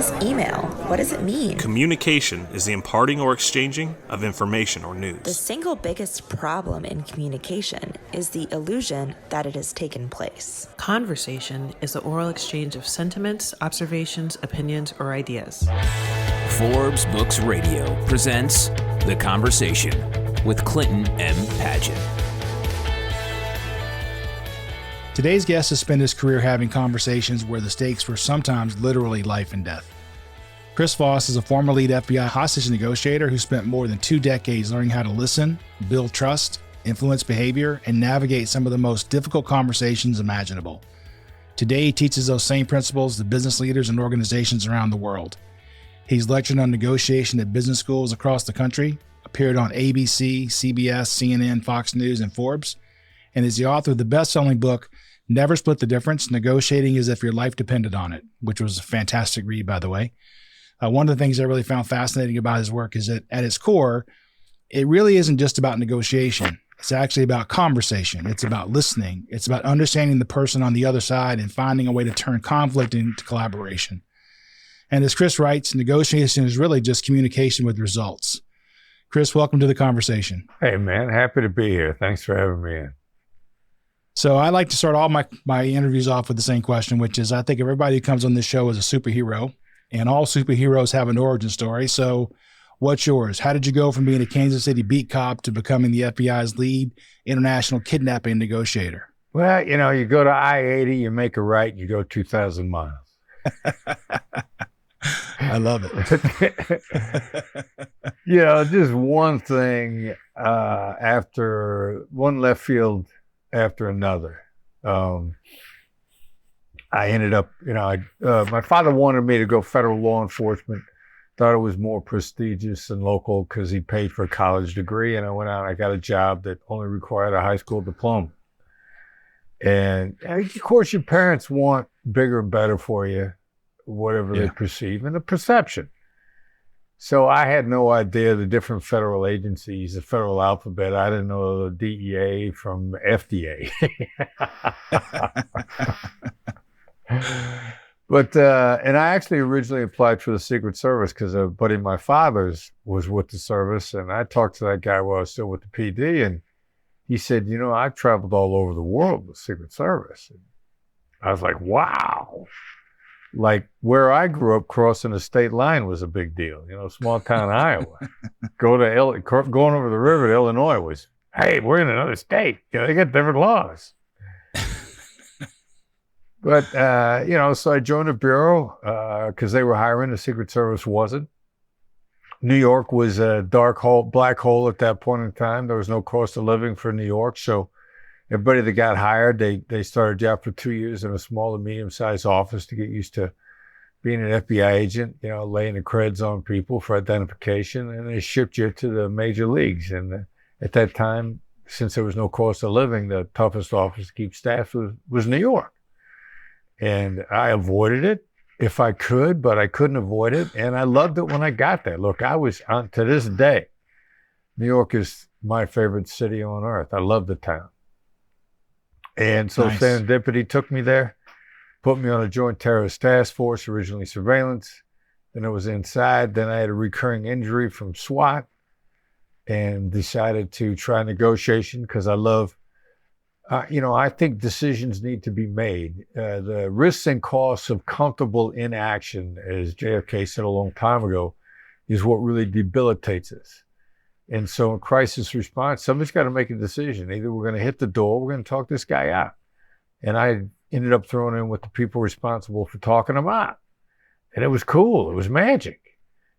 this email? What does it mean? Communication is the imparting or exchanging of information or The news. single biggest problem in communication is the illusion that it has taken place. Conversation is the oral exchange of sentiments, observations, opinions, or ideas. Forbes Books Radio presents The Conversation with Clinton M. Padgett. Today's guest has spent his career having conversations where the stakes were sometimes literally life and death. Chris Voss is a former lead FBI hostage negotiator who spent more than 2 decades learning how to listen, build trust, influence behavior, and navigate some of the most difficult conversations imaginable. Today, he teaches those same principles to business leaders and organizations around the world. He's lectured on negotiation at business schools across the country, appeared on ABC, CBS, CNN, Fox News, and Forbes, and is the author of the best-selling book, Never Split the Difference, Negotiating as if Your Life Depended on It, which was a fantastic read, by the way. One of the things I really found fascinating about his work is that at its core, it really isn't just about negotiation. It's actually about conversation. It's about listening. It's about understanding the person on the other side and finding a way to turn conflict into collaboration. And as Chris writes, negotiation is really just communication with results. Chris, welcome to the conversation. Hey, man, happy to be here. Thanks for having me in. So I like to start all my interviews off with the same question, which is I think everybody who comes on this show is a superhero, and all superheroes have an origin story. So what's yours? How did you go from being a Kansas City beat cop to becoming the FBI's lead international kidnapping negotiator? Well, you go to I-80, you make a right, and you go 2,000 miles. I love it. Just one thing after one left field after another. I ended up, my father wanted me to go federal law enforcement, thought it was more prestigious and local because he paid for a college degree. And I went out and I got a job that only required a high school diploma. And of course, your parents want bigger and better for you, whatever they perceive, and the perception. So I had no idea the different federal agencies, the federal alphabet. I didn't know the DEA from FDA. But, and I actually originally applied for the Secret Service because a buddy of my father's was with the service. And I talked to that guy while I was still with the PD. And he said, I've traveled all over the world with the Secret Service. And I was like, wow. Like where I grew up, crossing the state line was a big deal. Small town Iowa. Going over the river to Illinois was, hey, we're in another state. They got different laws. But, so I joined the Bureau because they were hiring. The Secret Service wasn't. New York was a black hole at that point in time. There was no cost of living for New York. So everybody that got hired, they started you out for 2 years in a small to medium-sized office to get used to being an FBI agent, laying the creds on people for identification, and they shipped you to the major leagues. And at that time, since there was no cost of living, the toughest office to keep staff was New York. And I avoided it if I could, but I couldn't avoid it. And I loved it when I got there. Look, I was on to this day, New York is my favorite city on earth. I love the town. And so Nice. Serendipity took me there, put me on a joint terrorist task force, originally surveillance. Then I was inside. Then I had a recurring injury from SWAT and decided to try negotiation because I love, I think decisions need to be made. The risks and costs of comfortable inaction, as JFK said a long time ago, is what really debilitates us. And so in crisis response, somebody's got to make a decision. Either we're going to hit the door, we're going to talk this guy out. And I ended up throwing in with the people responsible for talking him out. And it was cool. It was magic.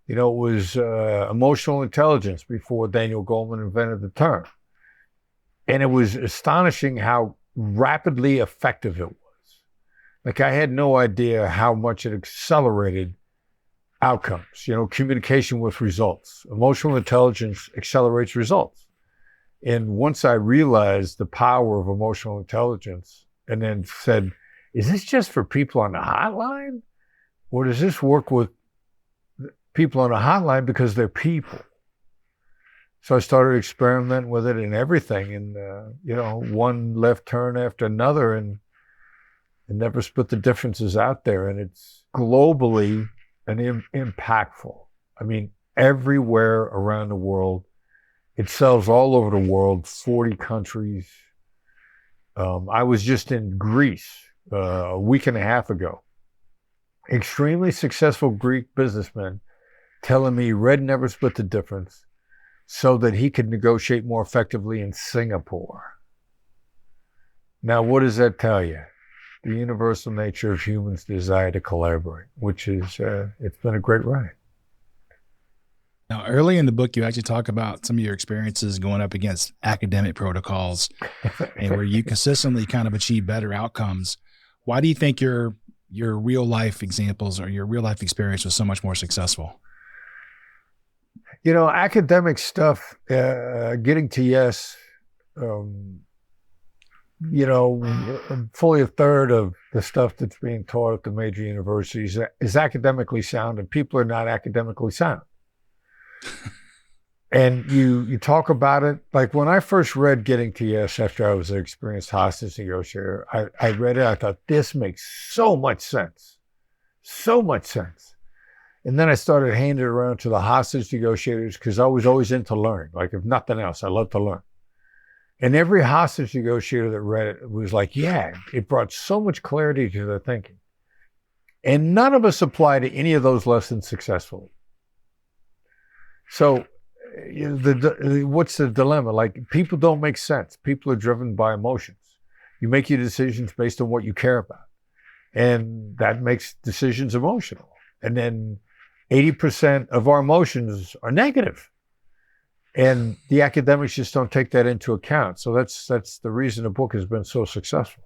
It was emotional intelligence before Daniel Goleman invented the term. And it was astonishing how rapidly effective it was. Like I had no idea how much it accelerated outcomes, communication with results. Emotional intelligence accelerates results. And once I realized the power of emotional intelligence and then said, is this just for people on the hotline? Or does this work with people on the hotline because they're people? So I started experimenting with it in everything, and one left turn after another, and never split the differences out there. And it's globally and impactful. I mean, everywhere around the world. It sells all over the world, 40 countries. I was just in Greece a week and a half ago. Extremely successful Greek businessman telling me he read Never Split the Difference so that he could negotiate more effectively in Singapore. Now, what does that tell you? The universal nature of humans' desire to collaborate, which is, it's been a great ride. Now, early in the book, you actually talk about some of your experiences going up against academic protocols and where you consistently kind of achieve better outcomes. Why do you think your real life examples or your real life experience was so much more successful? You know, academic stuff, getting to yes, you know, fully a third of the stuff that's being taught at the major universities is academically sound, and people are not academically sound. And you talk about it, like when I first read Getting to Yes after I was an experienced hostage negotiator, I read it, I thought, this makes so much sense. So much sense. And then I started handing it around to the hostage negotiators because I was always into learning. Like if nothing else, I love to learn. And every hostage negotiator that read it was like, yeah, it brought so much clarity to their thinking. And none of us apply to any of those lessons successfully. So what's the dilemma? Like people don't make sense. People are driven by emotions. You make your decisions based on what you care about. And that makes decisions emotional. And then 80% of our emotions are negative. And the academics just don't take that into account. So that's the reason the book has been so successful.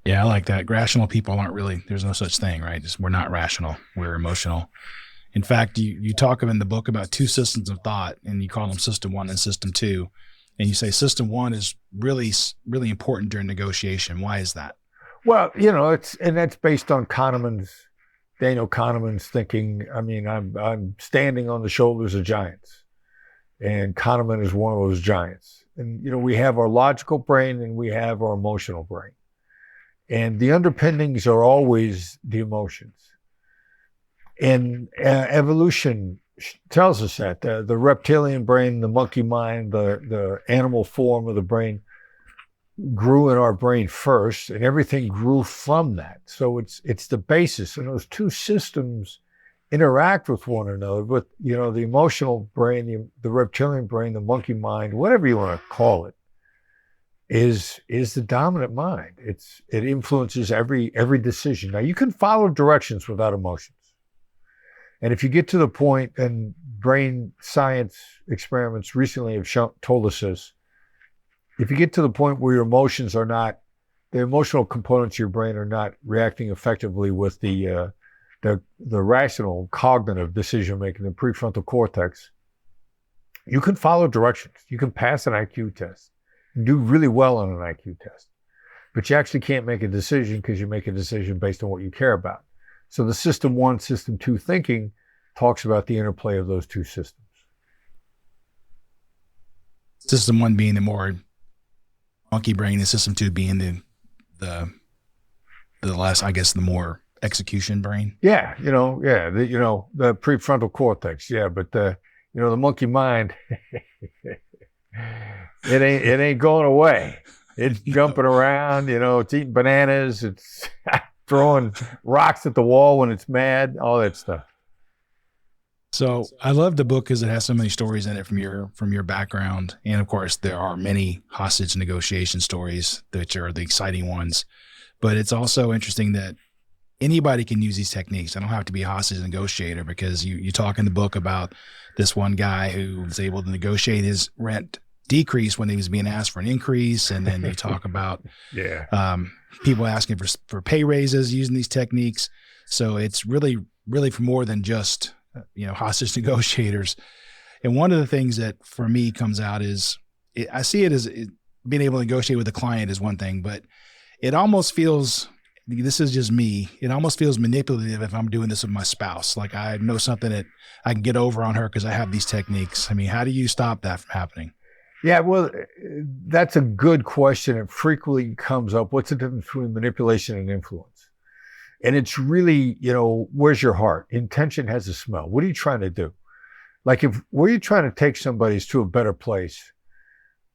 Yeah, I like that. Rational people aren't really, there's no such thing, right? We're not rational. We're emotional. In fact, you talk in the book about two systems of thought, and you call them System 1 and System 2. And you say System 1 is really, really important during negotiation. Why is that? Well, you know, that's based on Daniel Kahneman's thinking. I mean, I'm standing on the shoulders of giants, and Kahneman is one of those giants. And, you know, we have our logical brain and we have our emotional brain. And the underpinnings are always the emotions. And evolution tells us that the reptilian brain, the monkey mind, the animal form of the brain grew in our brain first, and everything grew from that. So it's the basis, and those two systems interact with one another. But you know, the emotional brain, the reptilian brain, the monkey mind, whatever you want to call it, is the dominant mind. It influences every decision. Now you can follow directions without emotions. And if you get to the point, and brain science experiments recently have told us this, if you get to the point where your emotions are not, the emotional components of your brain are not reacting effectively with the rational cognitive decision making, the prefrontal cortex, you can follow directions. You can pass an IQ test and do really well on an IQ test, but you actually can't make a decision because you make a decision based on what you care about. So the System 1, System 2 thinking talks about the interplay of those two systems. System 1 being the more monkey brain, and System 2 being the less, I guess, the more execution brain. Yeah, the prefrontal cortex. Yeah, but the monkey mind, it ain't going away. It's jumping around. It's eating bananas. It's throwing rocks at the wall when it's mad, all that stuff. So I love the book because it has so many stories in it from your background. And of course, there are many hostage negotiation stories, which are the exciting ones. But it's also interesting that anybody can use these techniques. I don't have to be a hostage negotiator, because you talk in the book about this one guy who was able to negotiate his rent decrease when he was being asked for an increase. And then you talk about people asking for pay raises using these techniques. So it's really, really for more than just, hostage negotiators. And one of the things that for me comes out is I see it as being able to negotiate with a client is one thing, but it almost feels, this is just me, it almost feels manipulative if I'm doing this with my spouse. Like I know something that I can get over on her because I have these techniques. I mean, how do you stop that from happening? Yeah, well, that's a good question. It frequently comes up. What's the difference between manipulation and influence? And it's really, where's your heart? Intention has a smell. What are you trying to do? Like where you're trying to take somebody to a better place,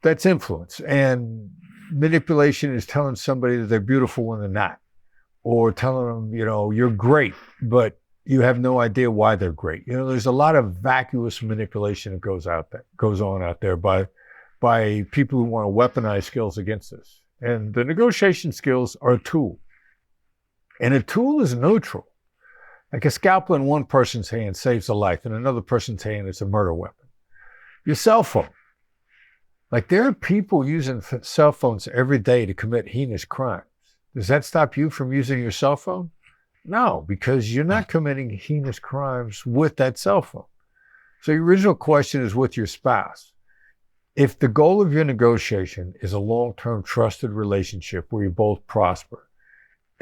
that's influence. And manipulation is telling somebody that they're beautiful when they're not, or telling them, you're great, but you have no idea why they're great. There's a lot of vacuous manipulation that goes on out there by people who want to weaponize skills against us. And the negotiation skills are a tool. And a tool is neutral. Like a scalpel in one person's hand saves a life, in another person's hand it's a murder weapon. Your cell phone. Like there are people using cell phones every day to commit heinous crimes. Does that stop you from using your cell phone? No, because you're not committing heinous crimes with that cell phone. So your original question is with your spouse. If the goal of your negotiation is a long-term trusted relationship where you both prosper,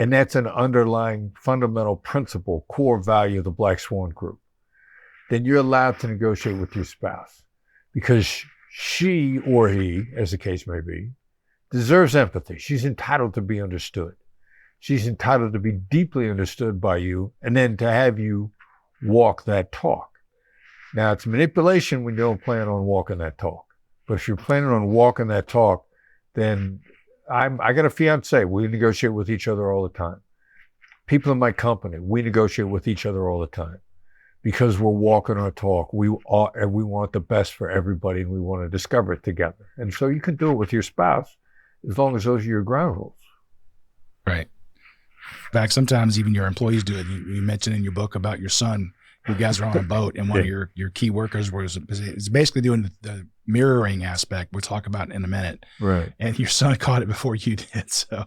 and that's an underlying fundamental principle, core value of the Black Swan Group, then you're allowed to negotiate with your spouse because she or he, as the case may be, deserves empathy. She's entitled to be understood. She's entitled to be deeply understood by you and then to have you walk that talk. Now, it's manipulation when you don't plan on walking that talk. But if you're planning on walking that talk, then I got a fiance. We negotiate with each other all the time. People in my company, we negotiate with each other all the time because we're walking our talk. We want the best for everybody and we want to discover it together. And so you can do it with your spouse as long as those are your ground rules. Right. In fact, sometimes even your employees do it. You mentioned in your book about your son. You guys are on a boat, and one of your key workers is basically doing the mirroring aspect we'll talk about in a minute. Right. And your son caught it before you did. So.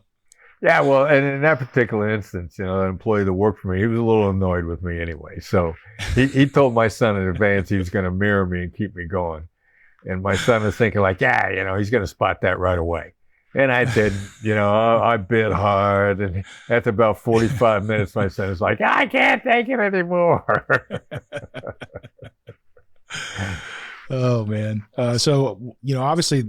Yeah, well, and in that particular instance, an employee that worked for me, he was a little annoyed with me anyway. So he told my son in advance he was going to mirror me and keep me going. And my son was thinking like, he's going to spot that right away. And I did, I bit hard. And after about 45 minutes, my son was like, I can't take it anymore. Oh, man. So, obviously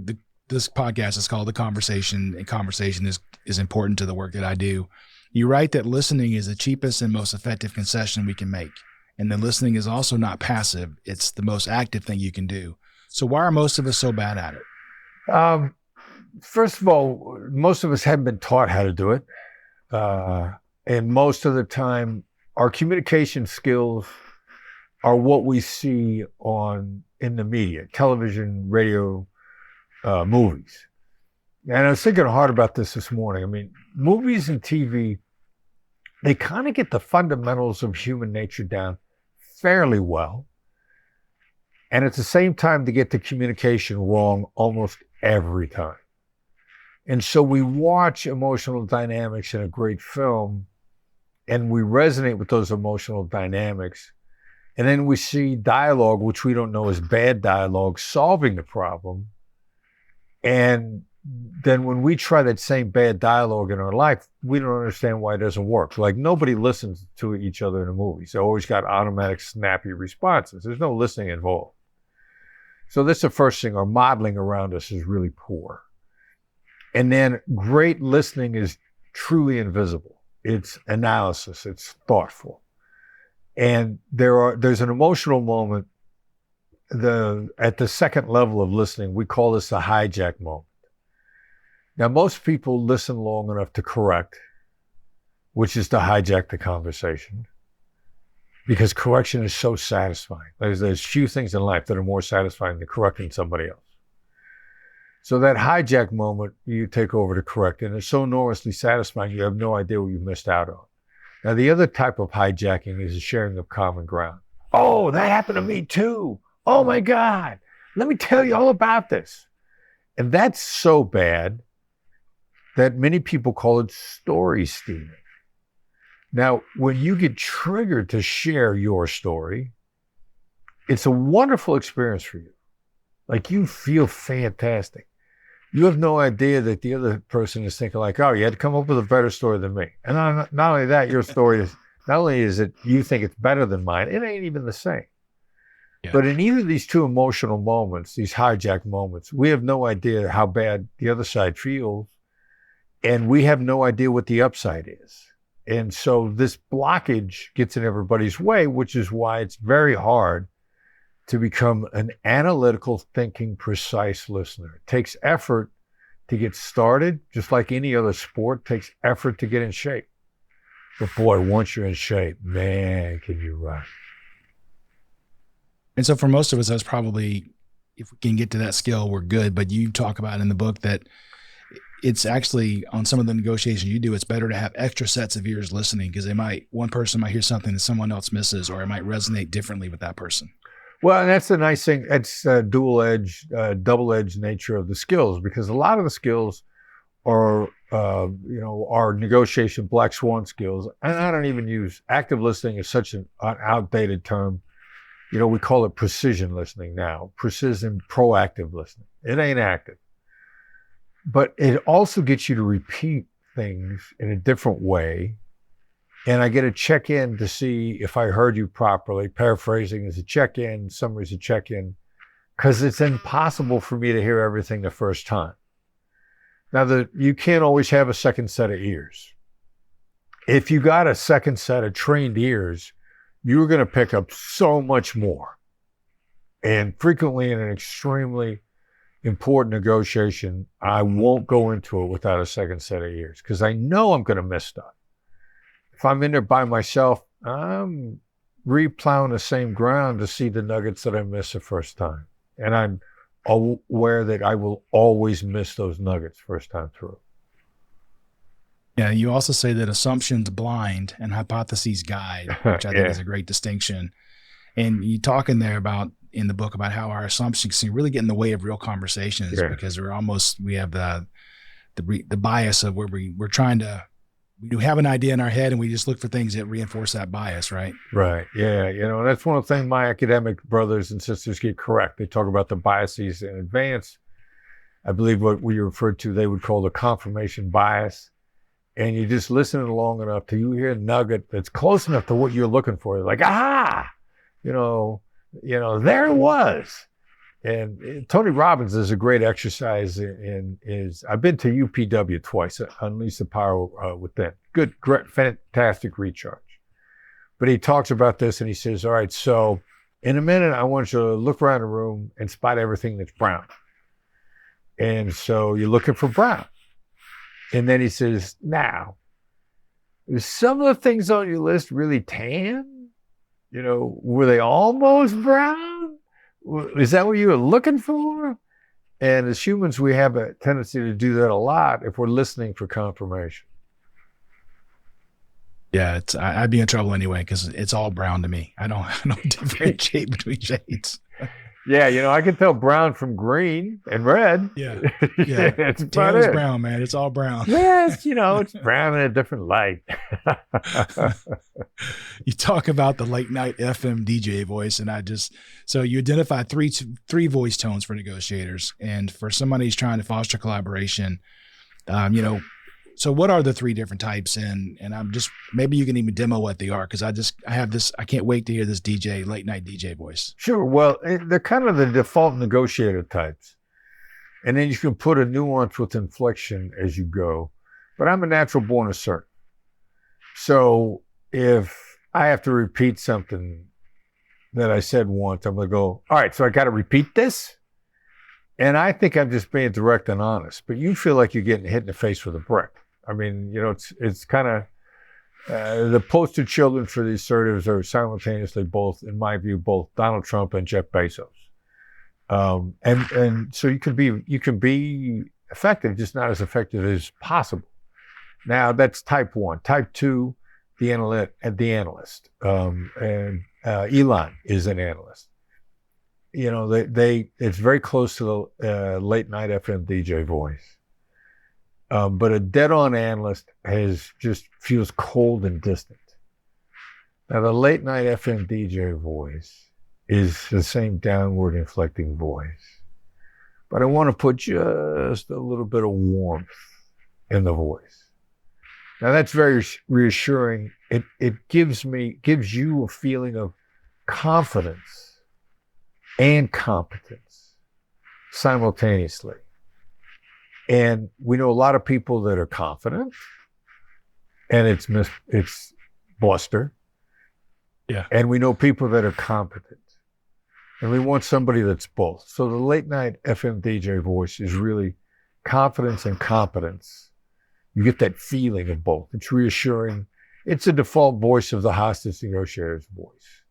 this podcast is called The Conversation, and conversation is important to the work that I do. You write that listening is the cheapest and most effective concession we can make. And then listening is also not passive. It's the most active thing you can do. So why are most of us so bad at it? First of all, most of us haven't been taught how to do it. And most of the time, our communication skills are what we see in the media, television, radio, movies. And I was thinking hard about this morning. I mean, movies and TV, they kind of get the fundamentals of human nature down fairly well. And at the same time, they get the communication wrong almost every time. And so we watch emotional dynamics in a great film and we resonate with those emotional dynamics. And then we see dialogue, which we don't know is bad dialogue, solving the problem. And then when we try that same bad dialogue in our life, we don't understand why it doesn't work. Like nobody listens to each other in a movie. They always got automatic, snappy responses. There's no listening involved. So that's the first thing. Our modeling around us is really poor. And then great listening is truly invisible. It's analysis. It's thoughtful. And there's an emotional moment. At the second level of listening, we call this the hijack moment. Now, most people listen long enough to correct, which is to hijack the conversation, because correction is so satisfying. There's few things in life that are more satisfying than correcting somebody else. So that hijack moment, you take over to correct, and it's so enormously satisfying, you have no idea what you missed out on. Now, the other type of hijacking is the sharing of common ground. Oh, that happened to me too. Oh my God, let me tell you all about this. And that's so bad that many people call it story stealing. Now, when you get triggered to share your story, it's a wonderful experience for you. Like you feel fantastic. You have no idea that the other person is thinking like, oh, you had to come up with a better story than me. And not only that, your story is, not only is it, you think it's better than mine, it ain't even the same. Yeah. But in either of these two emotional moments, these hijack moments, we have no idea how bad the other side feels. And we have no idea what the upside is. And so this blockage gets in everybody's way, which is why it's very hard to become an analytical thinking, precise listener. It takes effort to get started, just like any other sport, it takes effort to get in shape. But boy, once you're in shape, man, can you run. And so for most of us, that's probably, if we can get to that skill, we're good. But you talk about in the book that it's actually, on some of the negotiations you do, it's better to have extra sets of ears listening, because one person might hear something that someone else misses, or it might resonate differently with that person. Well, and that's the nice thing. It's double-edged nature of the skills, because a lot of the skills are, our negotiation black swan skills. And I don't even use active listening is such an outdated term. We call it precision listening now, precision proactive listening. It ain't active. But it also gets you to repeat things in a different way. And I get a check-in to see if I heard you properly. Paraphrasing is a check-in, summary is a check-in, because it's impossible for me to hear everything the first time. Now, you can't always have a second set of ears. If you got a second set of trained ears, you're going to pick up so much more. And frequently in an extremely important negotiation, I won't go into it without a second set of ears, because I know I'm going to miss stuff. If I'm in there by myself, I'm replowing the same ground to see the nuggets that I missed the first time. And I'm aware that I will always miss those nuggets first time through. Yeah, you also say that assumptions blind and hypotheses guide, which I think is a great distinction. And you talk in there in the book about how our assumptions can really get in the way of real conversations, because we have the bias of where we're trying to, we have an idea in our head and we just look for things that reinforce that bias, right? Right. Yeah. That's one of the things my academic brothers and sisters get correct. They talk about the biases in advance. I believe what we referred to, they would call the confirmation bias. And you just listen long enough till you hear a nugget that's close enough to what you're looking for. You're like, there it was. And Tony Robbins is a great exercise I've been to UPW twice, Unleash the Power Within. Good, great, fantastic recharge. But he talks about this and he says, all right, so in a minute, I want you to look around the room and spot everything that's brown. And so you're looking for brown. And then he says, now, is some of the things on your list really tan? Were they almost brown? Is that what you were looking for? And as humans, we have a tendency to do that a lot if we're listening for confirmation. Yeah, I'd be in trouble anyway, because it's all brown to me. I don't differentiate between shades. Yeah, I can tell brown from green and red. Yeah. It's about Tan is it. brown, man. It's all brown. Yes, it's brown in a different light. You talk about the late night FM DJ voice, and so you identify three voice tones for negotiators. And for somebody who's trying to foster collaboration, so what are the three different types? And maybe you can even demo what they are, because I can't wait to hear this late night DJ voice. Sure. Well, they're kind of the default negotiator types. And then you can put a nuance with inflection as you go. But I'm a natural born assertive. So if I have to repeat something that I said once, I'm going to go, all right, so I got to repeat this? And I think I'm just being direct and honest, but you feel like you're getting hit in the face with a brick. I mean, it's kind of the poster children for the assertives are simultaneously both, in my view, both Donald Trump and Jeff Bezos. And so you can be effective, just not as effective as possible. Now that's type 1. Type 2, the analyst. And Elon is an analyst. It's very close to the late night FM DJ voice. But a dead-on analyst just feels cold and distant. Now, the late night FM DJ voice is the same downward inflecting voice. But I want to put just a little bit of warmth in the voice. Now, that's very reassuring. It gives you a feeling of confidence and competence simultaneously. And we know a lot of people that are confident and it's bluster. Yeah. And we know people that are competent. And we want somebody that's both. So the late night FM DJ voice is really confidence and competence. You get that feeling of both. It's reassuring. It's a default voice of the hostage negotiator's voice.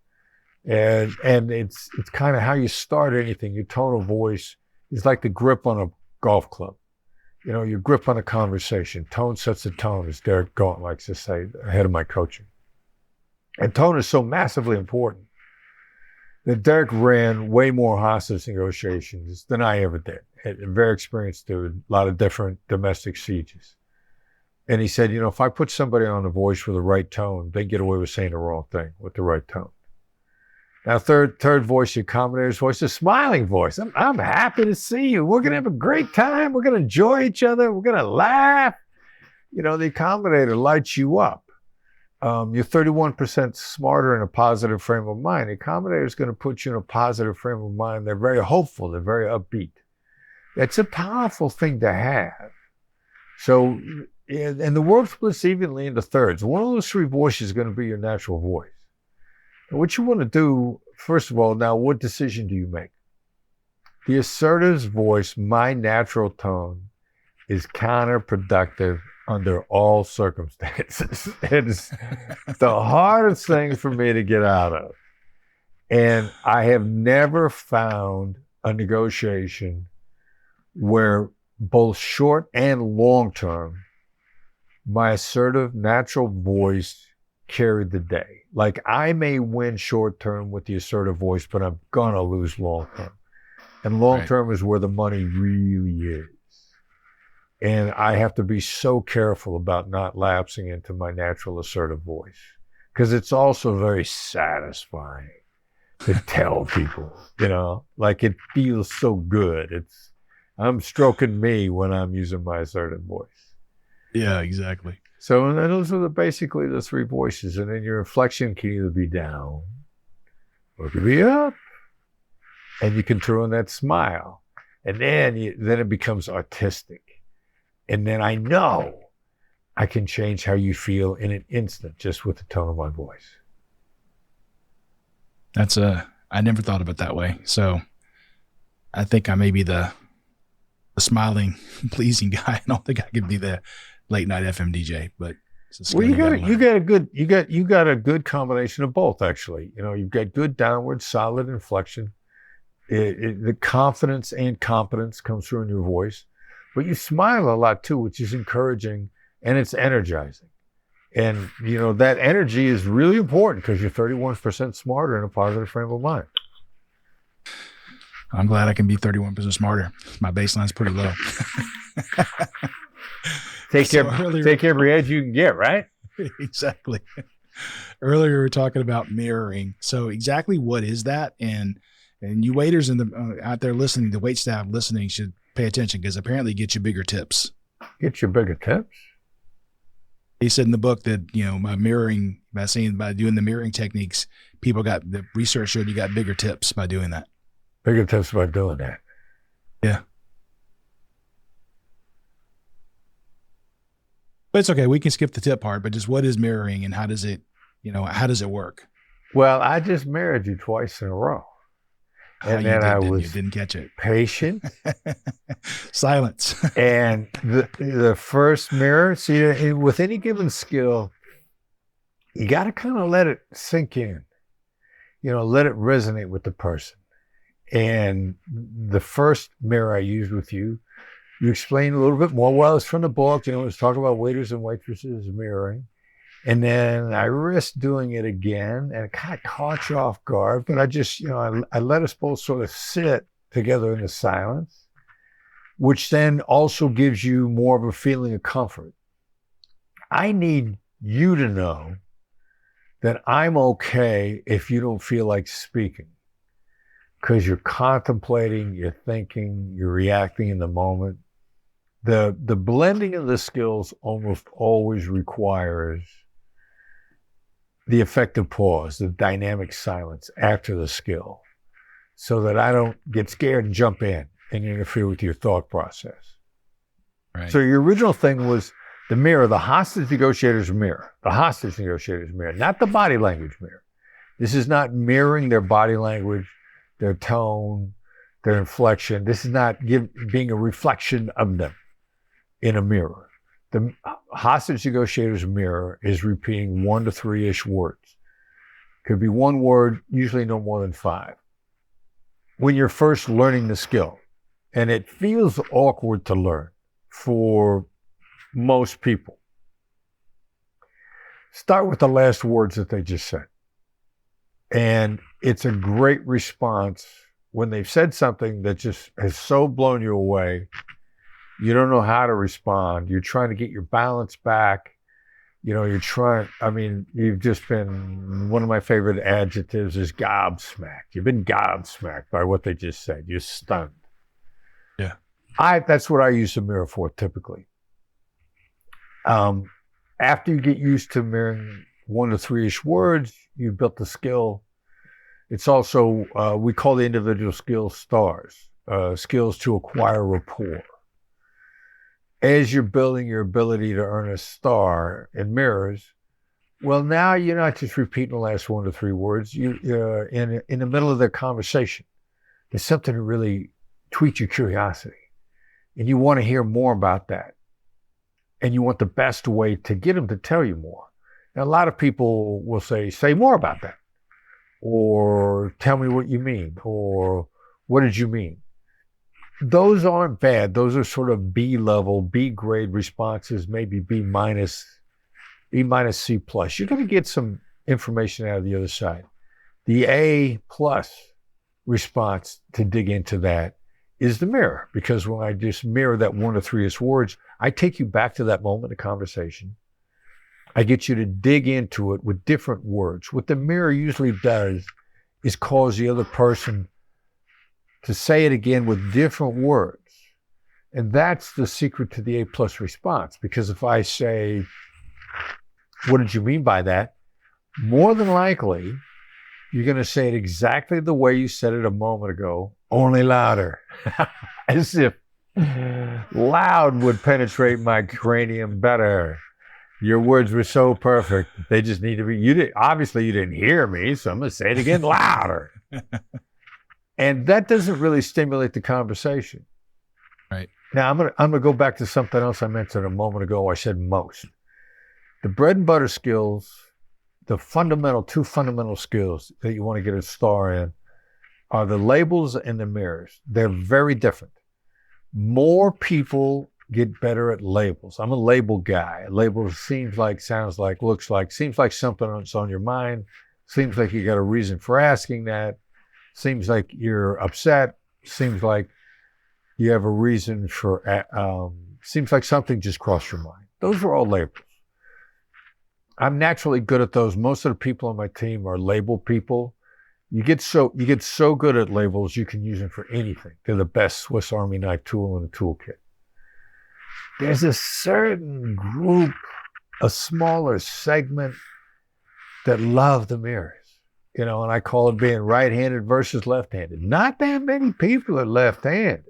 And it's kind of how you start anything. Your tone of voice is like the grip on a golf club. You know, your grip on a conversation. Tone sets the tone, as Derek Gaunt likes to say, ahead of my coaching. And tone is so massively important that Derek ran way more hostage negotiations than I ever did. Very experienced dude, a lot of different domestic sieges. And he said, you know, if I put somebody on a voice with the right tone, they get away with saying the wrong thing with the right tone. Now, third voice, your accommodator's voice, the smiling voice. I'm happy to see you. We're going to have a great time. We're going to enjoy each other. We're going to laugh. You know, the accommodator lights you up. You're 31% smarter in a positive frame of mind. The accommodator is going to put you in a positive frame of mind. They're very hopeful. They're very upbeat. It's a powerful thing to have. So, and the world splits evenly into thirds. One of those three voices is going to be your natural voice. And what you want to do, first of all, now, what decision do you make? The assertive's voice, my natural tone, is counterproductive under all circumstances. It's the hardest thing for me to get out of. And I have never found a negotiation where both short and long term, my assertive natural voice carried the day. Like, I may win short term with the assertive voice, but I'm gonna lose long term. And long term is where the money really is. And I have to be so careful about not lapsing into my natural assertive voice, because it's also very satisfying to tell people, you know, like, it feels so good. I'm stroking me when I'm using my assertive voice. Yeah, exactly. So, and those are basically the three voices. And then your inflection can either be down or it can be up. And you can throw in that smile. And then it becomes artistic. And then I know I can change how you feel in an instant just with the tone of my voice. I never thought of it that way. So I think I may be the smiling, pleasing guy. I don't think I could be the late night FM DJ, but well, you got a good combination of both, actually. You know, you've got good downward, solid inflection. The confidence and competence comes through in your voice, but you smile a lot too, which is encouraging, and it's energizing. And, you know, that energy is really important because you're 31% smarter in a positive frame of mind. I'm glad I can be 31% smarter. My baseline's pretty low. Take every edge you can get, right? Exactly. Earlier we were talking about mirroring. So exactly what is that? And you waiters out there listening, the wait staff listening should pay attention, because apparently it gets you bigger tips. Get you bigger tips? He said in the book that, you know, by doing the mirroring techniques, the research showed you got bigger tips by doing that. Bigger tips by doing that. Yeah. But it's okay. We can skip the tip part, but just what is mirroring and how does it work? Well, I just mirrored you twice in a row. And then I didn't catch it. Patient. Silence. And the first mirror, see, with any given skill, you got to kind of let it sink in. You know, let it resonate with the person. And the first mirror I used with you, you explained a little bit more. Well, it's from the book, you know, it was talking about waiters and waitresses mirroring. And then I risked doing it again, and it kind of caught you off guard, but I just, you know, I let us both sort of sit together in the silence, which then also gives you more of a feeling of comfort. I need you to know that I'm okay if you don't feel like speaking, because you're contemplating, you're thinking, you're reacting in the moment. The blending of the skills almost always requires the effective pause, the dynamic silence after the skill, so that I don't get scared and jump in and interfere with your thought process. Right. So your original thing was The mirror, the hostage negotiator's mirror, the hostage negotiator's mirror, not the body language mirror. This is not mirroring their body language, their tone, their inflection. This is not being a reflection of them in a mirror. The hostage negotiator's mirror is repeating 1 to 3-ish words. Could be one word, usually no more than 5. When you're first learning the skill, and it feels awkward to learn for most people, start with the last words that they just said. And it's a great response when they've said something that just has so blown you away. You don't know how to respond. You're trying to get your balance back. You've just been, one of my favorite adjectives is gobsmacked. You've been gobsmacked by what they just said. You're stunned. Yeah. That's what I use the mirror for typically. After you get used to mirroring 1 to 3-ish words, you've built the skill. It's also, we call the individual skills stars, skills to acquire rapport. As you're building your ability to earn a star in mirrors, well, now you're not just repeating the last 1 to 3 words. You're in the middle of their conversation. There's something to really tweak your curiosity. And you want to hear more about that. And you want the best way to get them to tell you more. Now, a lot of people will say more about that. Or tell me what you mean. Or what did you mean? Those aren't bad. Those are sort of B level, B grade responses, maybe B minus, C plus. You're going to get some information out of the other side. The A plus response to dig into that is the mirror, because when I just mirror that 1 to 3-ish words, I take you back to that moment of conversation. I get you to dig into it with different words. What the mirror usually does is cause the other person to say it again with different words. And that's the secret to the A plus response, because if I say, what did you mean by that? More than likely, you're going to say it exactly the way you said it a moment ago, only louder. As if loud would penetrate my cranium better. Your words were so perfect. They just need to be, obviously you didn't hear me, so I'm going to say it again louder. And that doesn't really stimulate the conversation. Right. Now I'm gonna go back to something else I mentioned a moment ago. I said most. The bread and butter skills, the two fundamental skills that you want to get a star in are the labels and the mirrors. They're very different. More people get better at labels. I'm a label guy. Labels seems like, sounds like, looks like, seems like something that's on your mind. Seems like you got a reason for asking that. Seems like you're upset. Seems like you have a reason for, seems like something just crossed your mind. Those are all labels. I'm naturally good at those. Most of the people on my team are label people. You get so good at labels, you can use them for anything. They're the best Swiss Army knife tool in the toolkit. There's a certain group, a smaller segment that love the mirrors. And I call it being right-handed versus left-handed. Not that many people are left-handed.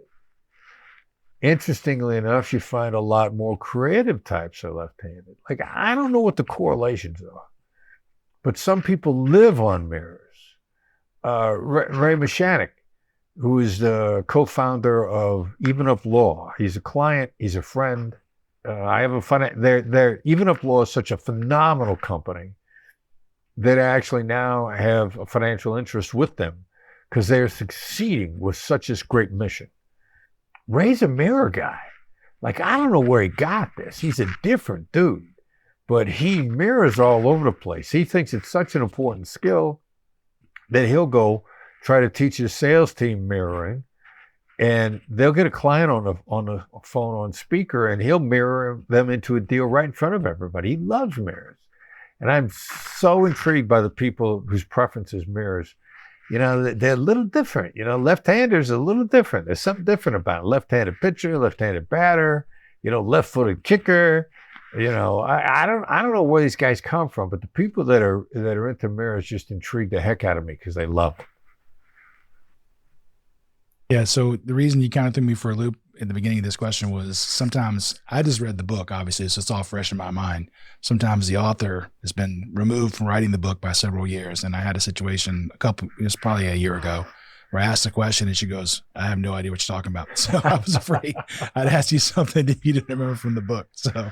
Interestingly enough, you find a lot more creative types are left-handed. Like, I don't know what the correlations are, but some people live on mirrors. Ray Mashanik, who is the co-founder of Even Up Law. He's a client, he's a friend. Even Up Law is such a phenomenal company that I actually now have a financial interest with them because they're succeeding with such a great mission. Ray's a mirror guy. Like, I don't know where he got this. He's a different dude, but he mirrors all over the place. He thinks it's such an important skill that he'll go try to teach his sales team mirroring, and they'll get a client on the phone on speaker, and he'll mirror them into a deal right in front of everybody. He loves mirrors. And I'm so intrigued by the people whose preference is mirrors. They're a little different. Left-handers are a little different. There's something different about it. Left-handed pitcher, left-handed batter, left-footed kicker. I don't know where these guys come from, but the people that are into mirrors just intrigue the heck out of me because they love them. Yeah. So the reason you kind of threw me for a loop in the beginning of this question was sometimes I just read the book, obviously, so it's all fresh in my mind. Sometimes the author has been removed from writing the book by several years. And I had a situation it was probably a year ago, where I asked a question and she goes, I have no idea what you're talking about. So I was afraid I'd ask you something that you didn't remember from the book. So.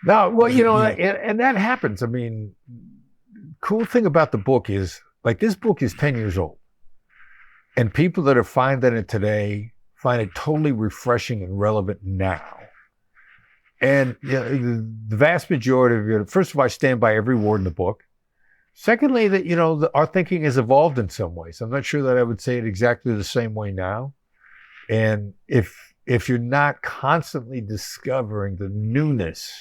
No, well, and that happens. I mean, cool thing about the book is, like, this book is 10 years old. And people that are finding it today find it totally refreshing and relevant now. And the vast majority of it, first of all, I stand by every word in the book. Secondly, that, our thinking has evolved in some ways. I'm not sure that I would say it exactly the same way now. And if you're not constantly discovering the newness,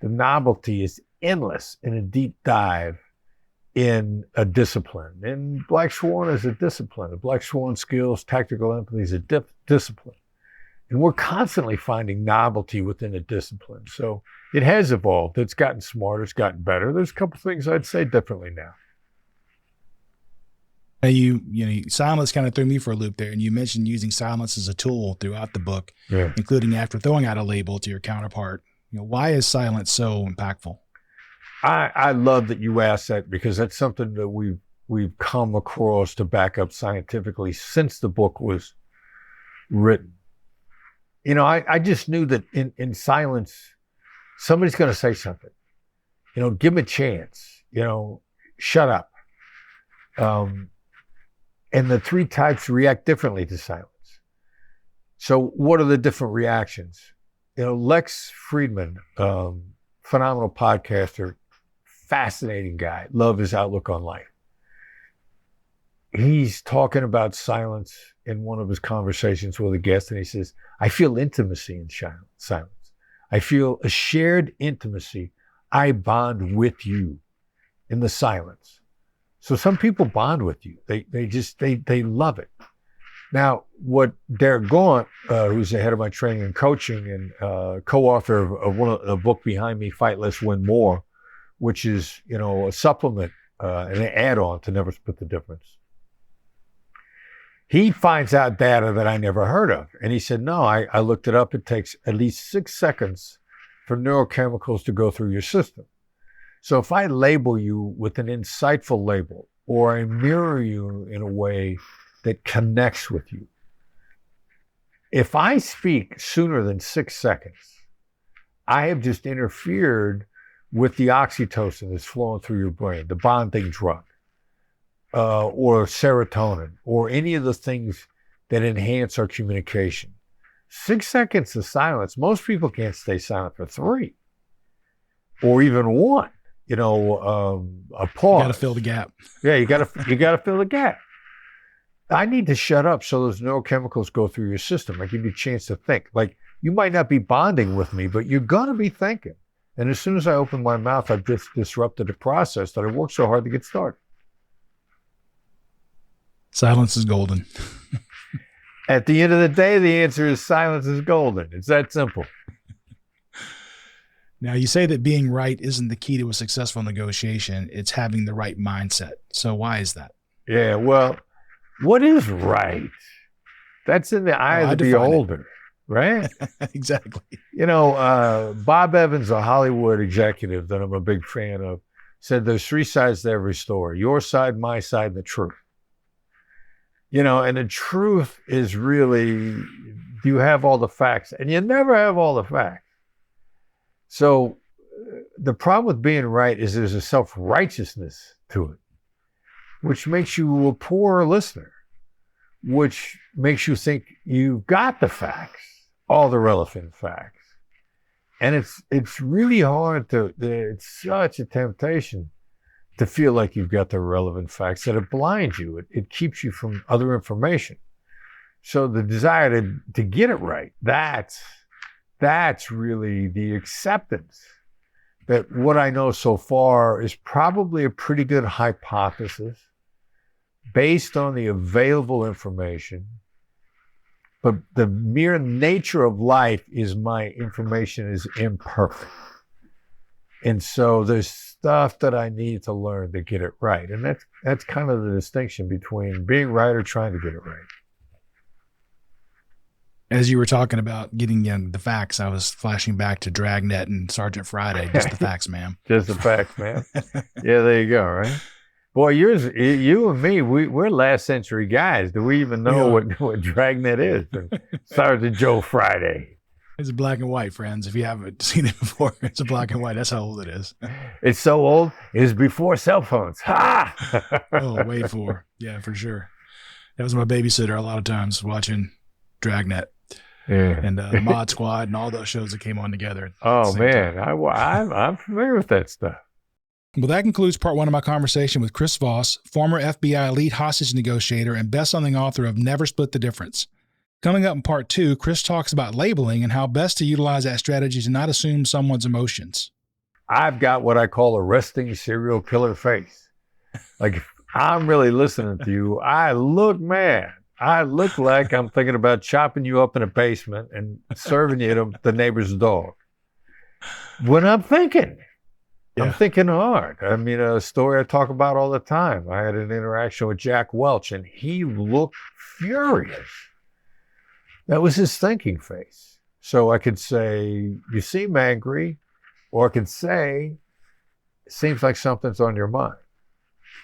the novelty is endless in a deep dive in a discipline. And Black Swan is a discipline. The Black Swan skills, tactical empathy is a discipline. And we're constantly finding novelty within a discipline. So it has evolved. It's gotten smarter. It's gotten better. There's a couple things I'd say differently now. Silence kind of threw me for a loop there. And you mentioned using silence as a tool throughout the book, including after throwing out a label to your counterpart. Why is silence so impactful? I love that you asked that, because that's something that we've come across to back up scientifically since the book was written. I just knew that in silence, somebody's going to say something. Give them a chance. Shut up. And the three types react differently to silence. So what are the different reactions? Lex Friedman, phenomenal podcaster, fascinating guy. Love his outlook on life. He's talking about silence in one of his conversations with a guest, and he says, I feel intimacy in silence. I feel a shared intimacy. I bond with you in the silence. So some people bond with you. They love it. Now, what Derek Gaunt, who's the head of my training and coaching and co-author of a book behind me, Fight Less, Win More, which is, a supplement, an add-on to Never Split the Difference. He finds out data that I never heard of. And he said, no, I looked it up. It takes at least 6 seconds for neurochemicals to go through your system. So if I label you with an insightful label, or I mirror you in a way that connects with you, if I speak sooner than 6 seconds, I have just interfered with the oxytocin that's flowing through your brain, the bonding drug, or serotonin, or any of the things that enhance our communication. 6 seconds of silence, most people can't stay silent for 3 or even 1. A pause. You got to fill the gap. Yeah, you got to fill the gap. I need to shut up so those neurochemicals go through your system. I give you a chance to think. Like, you might not be bonding with me, but you're going to be thinking. And as soon as I open my mouth, I've just disrupted the process that I worked so hard to get started. Silence is golden. At the end of the day, the answer is silence is golden. It's that simple. Now, you say that being right isn't the key to a successful negotiation. It's having the right mindset. So why is that? Yeah, well, what is right? That's in the eye of the beholder, right? Exactly. Bob Evans, a Hollywood executive that I'm a big fan of, said there's 3 sides to every story: your side, my side, and the truth. And the truth is really, do you have all the facts? And you never have all the facts. So the problem with being right is there's a self-righteousness to it, which makes you a poor listener, which makes you think you've got the facts, all the relevant facts. And it's really hard it's such a temptation to feel like you've got the relevant facts, that it blinds you. It keeps you from other information. So the desire to get it right, that's really the acceptance that what I know so far is probably a pretty good hypothesis based on the available information. But the mere nature of life is my information is imperfect. And so there's stuff that I need to learn to get it right. And that's kind of the distinction between being right or trying to get it right. As you were talking about getting the facts, I was flashing back to Dragnet and Sergeant Friday. Just the facts, ma'am. Just the facts, man. Yeah, there you go, right? Boy, you and me, we're last century guys. Do we even know what Dragnet is? Sergeant Joe Friday. It's a black and white, friends. If you haven't seen it before, it's a black and white. That's how old it is. It's so old, it's before cell phones. Ha! Oh, way before. Yeah, for sure. That was my babysitter a lot of times watching Dragnet. Yeah. And the Mod Squad and all those shows that came on together. Oh, man. I'm familiar with that stuff. Well, that concludes part one of my conversation with Chris Voss, former FBI lead hostage negotiator and best-selling author of Never Split the Difference. Coming up in part two, Chris talks about labeling and how best to utilize that strategy to not assume someone's emotions. I've got what I call a resting serial killer face. Like, if I'm really listening to you, I look mad. I look like I'm thinking about chopping you up in a basement and serving you to the neighbor's dog. When I'm thinking. Yeah. I'm thinking hard. I mean, a story I talk about all the time. I had an interaction with Jack Welch, and he looked furious. That was his thinking face. So I could say, you seem angry, or I could say, it seems like something's on your mind.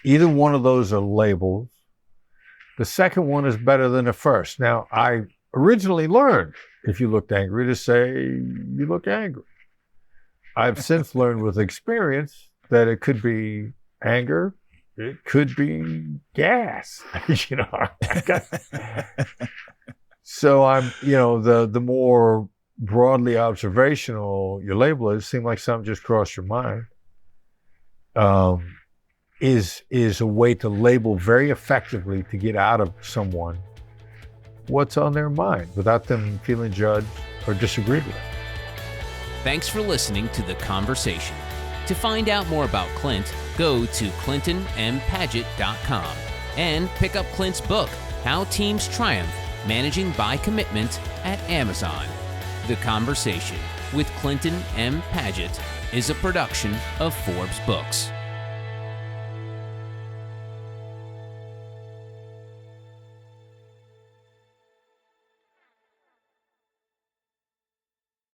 Either one of those are labels. The second one is better than the first. Now, I originally learned, if you looked angry, to say, you look angry. I've since learned with experience that it could be anger, it could be gas. So I'm, the more broadly observational your label is, seem like something just crossed your mind, is a way to label very effectively to get out of someone what's on their mind without them feeling judged or disagreed with. Thanks for listening to The Conversation. To find out more about Clint, go to clintonmpaget.com and pick up Clint's book, How Teams Triumph, Managing by Commitment, at Amazon. The Conversation with Clinton M. Paget is a production of Forbes Books.